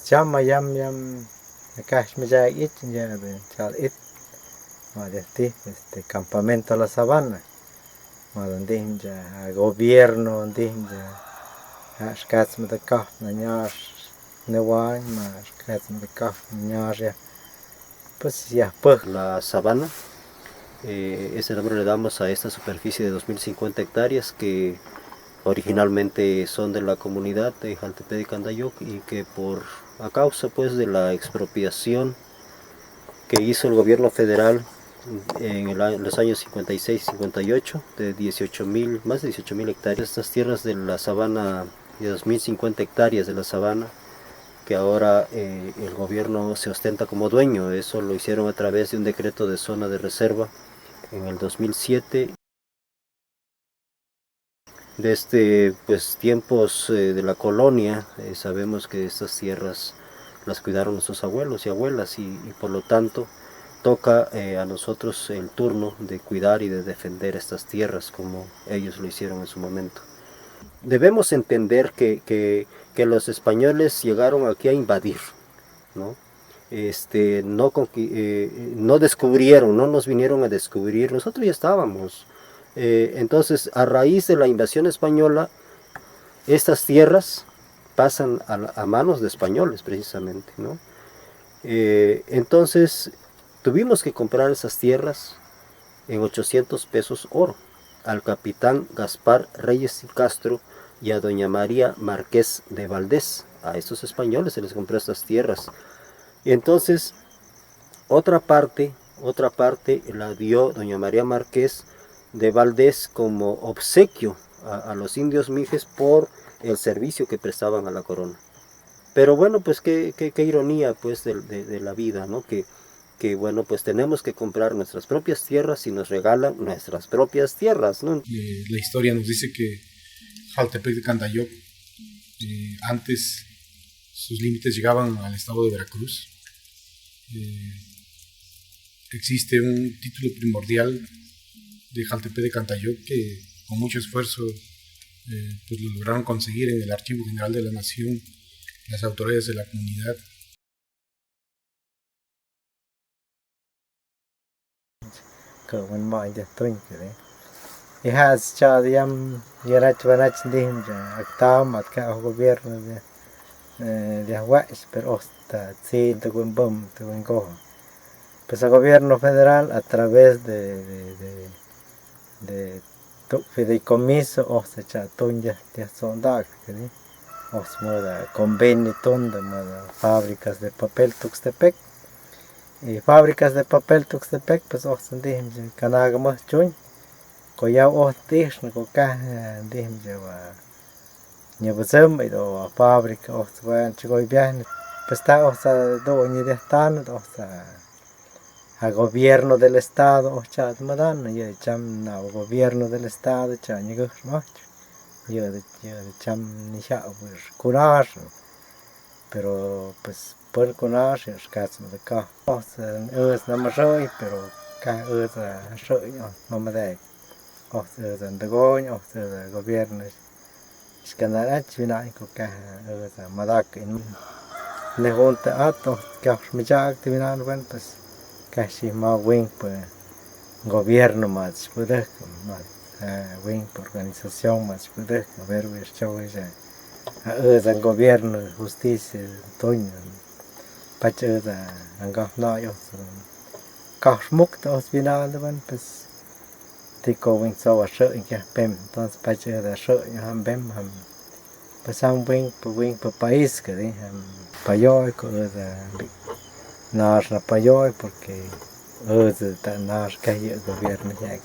chama yam cash me ya it ya de chal it ma de campamento a la sabana ma donde ya gobierno donde ya skats me de kaf na nyar ne wan ma skats me de kaf nyar ya pues ya pues la sabana. Ese nombre le damos a esta superficie de 2050 hectáreas que originalmente son de la comunidad de Jaltepec de Candayoc y que a causa pues de la expropiación que hizo el gobierno federal en los años 56 y 58 de más de 18,000 hectáreas, estas tierras de la sabana, de 2050 hectáreas de la sabana, que ahora el gobierno se ostenta como dueño. Eso lo hicieron a través de un decreto de zona de reserva en el 2007. Desde pues, tiempos de la colonia, sabemos que estas tierras las cuidaron nuestros abuelos y abuelas y por lo tanto toca a nosotros el turno de cuidar y de defender estas tierras como ellos lo hicieron en su momento. Debemos entender que los españoles llegaron aquí a invadir, ¿no? No descubrieron, no nos vinieron a descubrir, nosotros ya estábamos. Entonces, a raíz de la invasión española, estas tierras pasan a manos de españoles precisamente, ¿no? Entonces, tuvimos que comprar esas tierras en 800 pesos oro al capitán Gaspar Reyes y Castro y a doña María Márquez de Valdés. A estos españoles se les compró estas tierras. Y entonces, otra parte la dio doña María Márquez de Valdés como obsequio a los indios mijes por el servicio que prestaban a la corona. Pero bueno, pues qué ironía pues de la vida, ¿no? Que bueno, pues tenemos que comprar nuestras propias tierras y nos regalan nuestras propias tierras, ¿no? La historia nos dice que Jaltepec de Candayoc, antes sus límites llegaban al estado de Veracruz. Existe un título primordial de Jaltepec de Candayoc que con mucho esfuerzo pues lo lograron conseguir en el Archivo General de la Nación, las autoridades de la comunidad. Y has echado yam yarach banach dim ya actam atka gobierno de Aguas, pero hasta sí te buen bom te buen go. Pues el gobierno federal a través de fideicomiso o se echa tunya de sondag, o se moda convenio tunda moda fábricas de papel Tuxtepec. Y fábricas de papel Tuxtepec pues o se dim canagamos chuñ. Koyao o tish no coca dim lleva ñabuzum y do fábrica o se van chigoy viaje pues está o sea do ni de están o sea a gobierno del estado o chat madan y cham na gobierno del estado cha ni go no yo de cham ni cha pues curar pero pues por curar es casi de ca o sea es no me soy pero ca es soy no me da o sea de goño o sea de gobierno es que nada china y coca o sea madak en le junta ato que me ya actividad bueno pues casi más buen pues gobierno más puede más buen organización más puede ver show ya el gobierno justicia toño pacha anga no yo muk dos final bueno pues tico buen so sợ ya pem entonces pacha de sợ ya bem pues un buen país que de payoy con nos payoy porque el gobierno ya.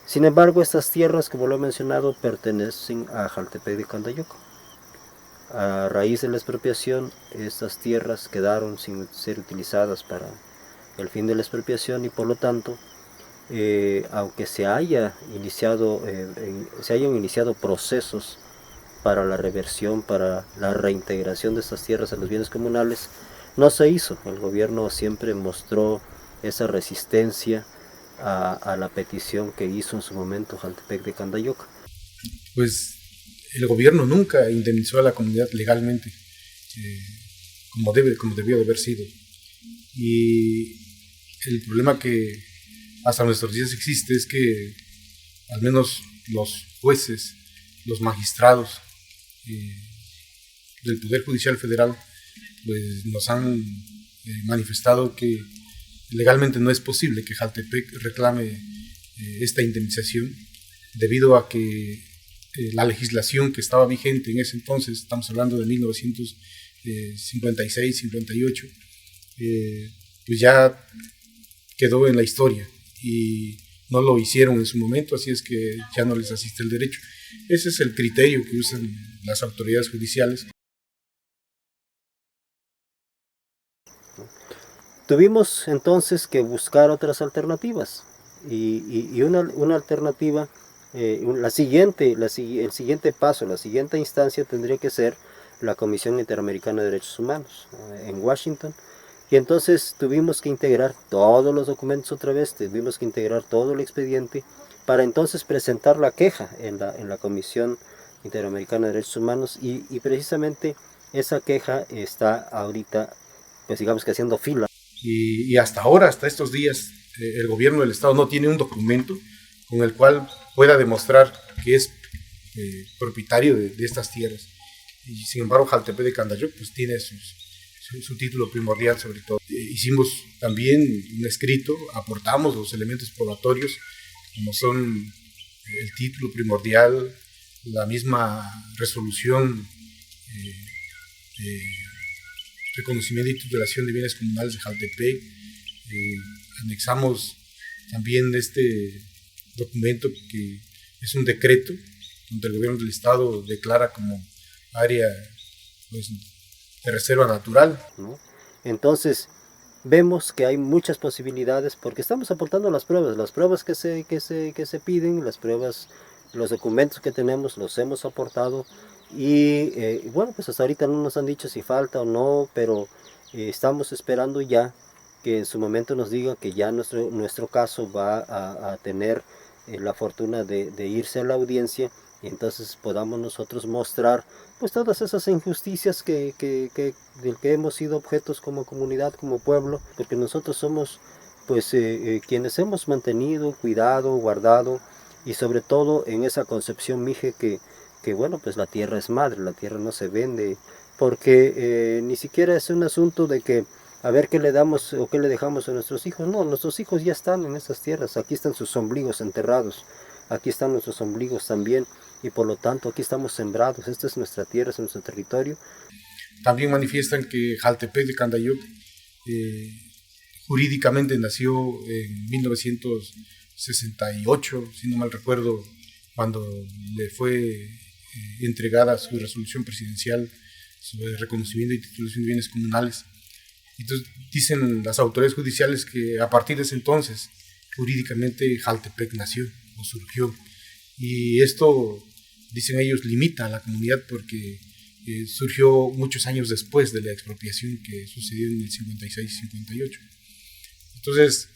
Sin embargo, estas tierras, como lo he mencionado, pertenecen a Jaltepec de Candayoc. A raíz de la expropiación, estas tierras quedaron sin ser utilizadas para el fin de la expropiación y por lo tanto, aunque se hayan iniciado procesos para la reversión, para la reintegración de estas tierras a los bienes comunales, no se hizo. El gobierno siempre mostró esa resistencia a la petición que hizo en su momento Jaltepec de Candayoc. Pues el gobierno nunca indemnizó a la comunidad legalmente. como debió de haber sido. Y el problema que hasta nuestros días existe es que al menos los jueces, los magistrados del Poder Judicial Federal, pues nos han manifestado que legalmente no es posible que Jaltepec reclame esta indemnización debido a que la legislación que estaba vigente en ese entonces, estamos hablando de 1956-58, pues ya quedó en la historia y no lo hicieron en su momento, así es que ya no les asiste el derecho. Ese es el criterio que usan las autoridades judiciales. Tuvimos entonces que buscar otras alternativas y una alternativa, el siguiente paso, la siguiente instancia tendría que ser la Comisión Interamericana de Derechos Humanos en Washington. Y entonces tuvimos que integrar todos los documentos otra vez, tuvimos que integrar todo el expediente para entonces presentar la queja en la Comisión Interamericana de Derechos Humanos y precisamente esa queja está ahorita, pues digamos que haciendo fila. Y hasta ahora, hasta estos días, el gobierno del estado no tiene un documento con el cual pueda demostrar que es propietario de estas tierras. Y sin embargo, Jaltepec de Candayoc pues tiene su título primordial sobre todo. Hicimos también un escrito, aportamos los elementos probatorios, como son el título primordial, la misma resolución de reconocimiento y titulación de bienes comunales de Jaltepec. Anexamos también este documento que es un decreto donde el gobierno del estado declara como área pues, de reserva natural, ¿no? Entonces vemos que hay muchas posibilidades porque estamos aportando las pruebas que se piden, las pruebas, los documentos que tenemos los hemos aportado y bueno, pues hasta ahorita no nos han dicho si falta o no, pero estamos esperando ya que en su momento nos diga que ya nuestro caso va a tener la fortuna de irse a la audiencia y entonces podamos nosotros mostrar pues todas esas injusticias del que hemos sido objetos como comunidad, como pueblo, porque nosotros somos pues quienes hemos mantenido, cuidado, guardado y sobre todo en esa concepción mije que bueno, pues la tierra es madre, la tierra no se vende, porque ni siquiera es un asunto de que a ver qué le damos o qué le dejamos a nuestros hijos. No, nuestros hijos ya están en esas tierras, aquí están sus ombligos enterrados, aquí están nuestros ombligos también, y por lo tanto aquí estamos sembrados, esta es nuestra tierra, es nuestro territorio. También manifiestan que Jaltepec de Candayoc jurídicamente nació en 1968, si no mal recuerdo, cuando le fue entregada su resolución presidencial sobre reconocimiento y titulación de bienes comunales. Entonces dicen las autoridades judiciales que a partir de ese entonces jurídicamente Jaltepec nació o surgió, y esto, dicen ellos, limita a la comunidad porque surgió muchos años después de la expropiación que sucedió en el 56-58. Entonces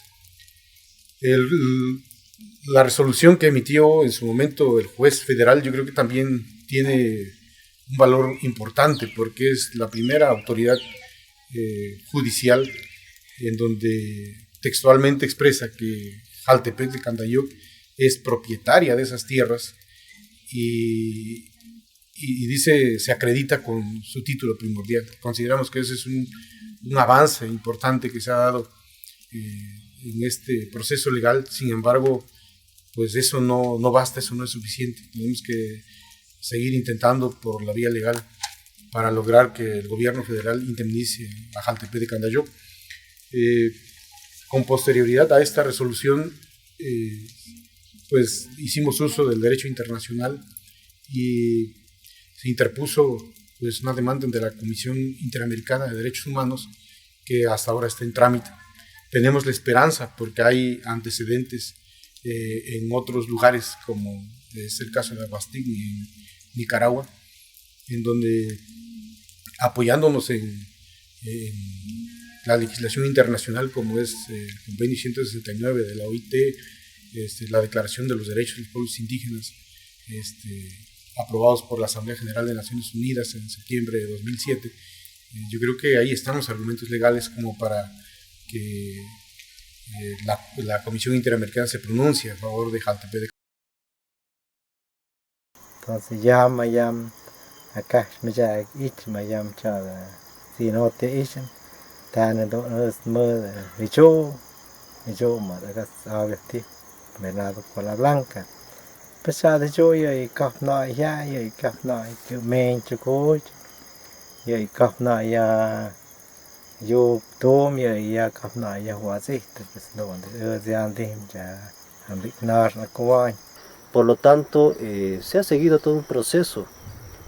la resolución que emitió en su momento el juez federal yo creo que también tiene un valor importante porque es la primera autoridad judicial en donde textualmente expresa que Jaltepec de Candayoc es propietaria de esas tierras y dice, se acredita con su título primordial. Consideramos que ese es un avance importante que se ha dado en este proceso legal. Sin embargo, pues eso no basta, eso no es suficiente. Tenemos que seguir intentando por la vía legal para lograr que el gobierno federal indemnice a Jaltepec de Candayoc. Con posterioridad a esta resolución, pues hicimos uso del derecho internacional y se interpuso pues, una demanda ante la Comisión Interamericana de Derechos Humanos que hasta ahora está en trámite. Tenemos la esperanza porque hay antecedentes en otros lugares, como es el caso de Aguastic y en Nicaragua, en donde apoyándonos en la legislación internacional como es el Convenio 169 de la OIT, la Declaración de los Derechos de los Pueblos Indígenas, aprobados por la Asamblea General de Naciones Unidas en septiembre de 2007, Yo creo que ahí están los argumentos legales como para que la Comisión Interamericana se pronuncie a favor de Jaltepec. Entonces ya mayam acá me ya ich mayam chada si no te ischen tan do es mud yo ma acá sabe ti venado con la blanca pesada yo y caf no ya y caf no que men chuko y caf no ya yo tom ya caf no ya huasiste pues donde ya andim ya ambignar na coañ. Por lo tanto, se ha seguido todo un proceso.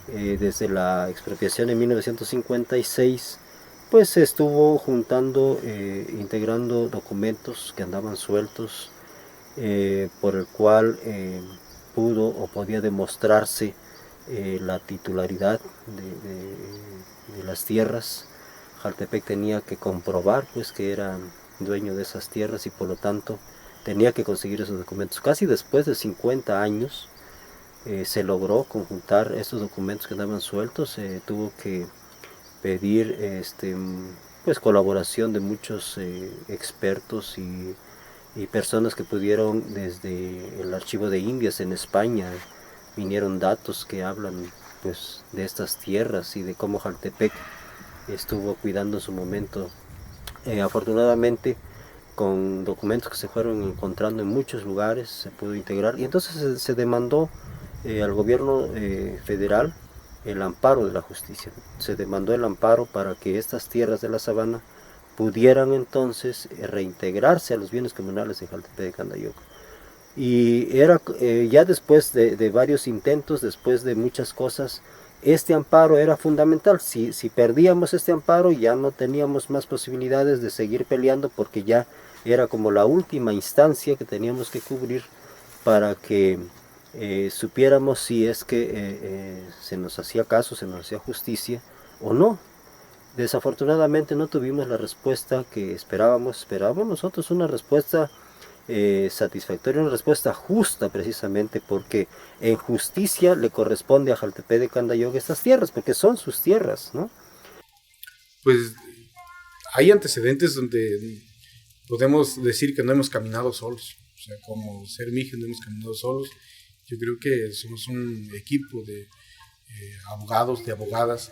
Desde la expropiación en 1956, pues se estuvo juntando, integrando documentos que andaban sueltos, por el cual pudo o podía demostrarse la titularidad de las tierras. Jaltepec tenía que comprobar pues que era dueño de esas tierras y por lo tanto tenía que conseguir esos documentos. Casi después de 50 años se logró conjuntar estos documentos que andaban sueltos. Tuvo que pedir pues colaboración de muchos expertos y personas que pudieron desde el archivo de Indias en España. Vinieron datos que hablan pues de estas tierras y de cómo Jaltepec estuvo cuidando en su momento. Afortunadamente, con documentos que se fueron encontrando en muchos lugares, se pudo integrar y entonces se demandó al gobierno federal el amparo de la justicia. Se demandó el amparo para que estas tierras de la sabana pudieran entonces reintegrarse a los bienes comunales de Jaltepec de Candayoc. Y era ya después de varios intentos, después de muchas cosas, este amparo era fundamental. Si perdíamos este amparo ya no teníamos más posibilidades de seguir peleando porque ya era como la última instancia que teníamos que cubrir para que supiéramos si es que se nos hacía caso, se nos hacía justicia o no. Desafortunadamente no tuvimos la respuesta que esperábamos nosotros una respuesta satisfactoria, una respuesta justa precisamente porque en justicia le corresponde a Jaltepec de Candayoc estas tierras porque son sus tierras, ¿no? Pues hay antecedentes donde podemos decir que no hemos caminado solos, o sea, como ser Mije no hemos caminado solos. Yo creo que somos un equipo de abogados, de abogadas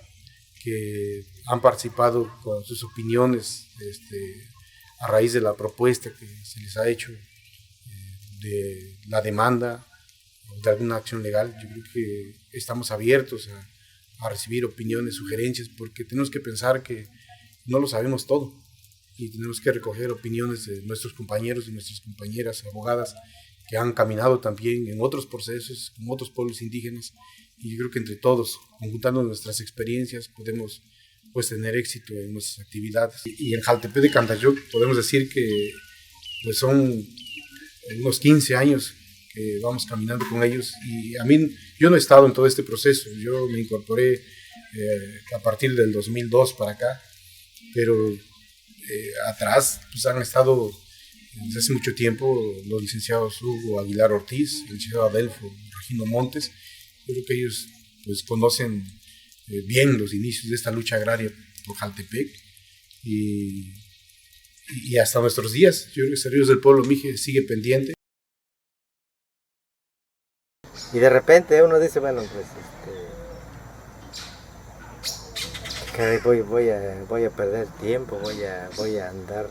que han participado con sus opiniones a raíz de la propuesta que se les ha hecho de la demanda o de alguna acción legal. Yo creo que estamos abiertos a recibir opiniones, sugerencias, porque tenemos que pensar que no lo sabemos todo y tenemos que recoger opiniones de nuestros compañeros y nuestras compañeras abogadas que han caminado también en otros procesos, con otros pueblos indígenas, y yo creo que entre todos, conjuntando nuestras experiencias, podemos pues tener éxito en nuestras actividades. Y en Jaltepec de Candayoc podemos decir que pues son unos 15 años que vamos caminando con ellos, y a mí, yo no he estado en todo este proceso, yo me incorporé a partir del 2002 para acá, pero atrás pues han estado desde hace mucho tiempo los licenciados Hugo Aguilar Ortiz, el licenciado Adelfo Regino Montes. Yo creo que ellos pues conocen bien los inicios de esta lucha agraria por Jaltepec y hasta nuestros días. Yo creo que Cerrillos del Pueblo Mije sigue pendiente. Y de repente uno dice, bueno, pues voy a perder tiempo, voy a andar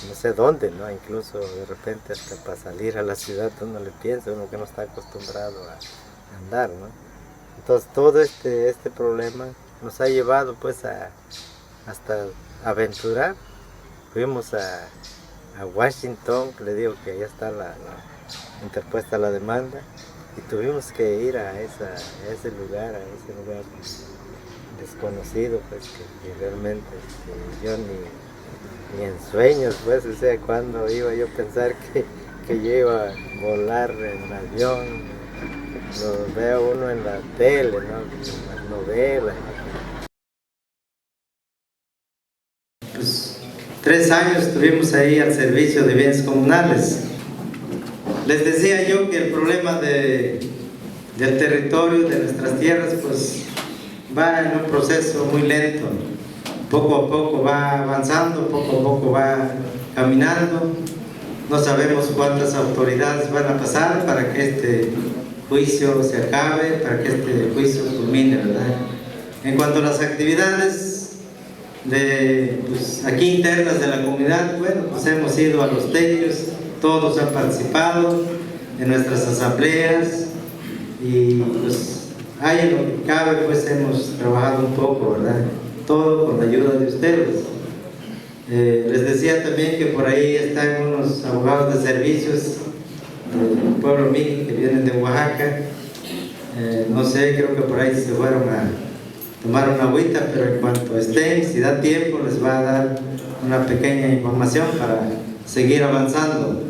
no sé dónde, ¿no? Incluso de repente hasta para salir a la ciudad uno le piensa, uno que no está acostumbrado a andar, ¿no? Entonces todo este problema nos ha llevado pues hasta aventurar. Fuimos a Washington, le digo que allá está interpuesta la demanda, y tuvimos que ir a ese lugar desconocido, pues que realmente yo ni en sueños, pues, o sea, cuando iba yo a pensar que yo iba a volar en avión. Lo veo uno en la tele, ¿no? En las novelas. Pues 3 años estuvimos ahí al servicio de bienes comunales. Les decía yo que el problema del territorio, de nuestras tierras, pues va en un proceso muy lento. poco a poco va avanzando, poco a poco va caminando. No sabemos cuántas autoridades van a pasar para que este juicio se acabe, para que este juicio culmine, ¿verdad? En cuanto a las actividades pues, aquí internas de la comunidad, bueno, pues hemos ido a los techos, todos han participado en nuestras asambleas y pues ahí en lo que cabe pues hemos trabajado un poco, ¿verdad? Todo con la ayuda de ustedes. Les decía también que por ahí están unos abogados de servicios del pueblo Miji que vienen de Oaxaca. No sé, creo que por ahí se fueron a tomar una agüita, pero en cuanto estén, si da tiempo, les va a dar una pequeña información para seguir avanzando.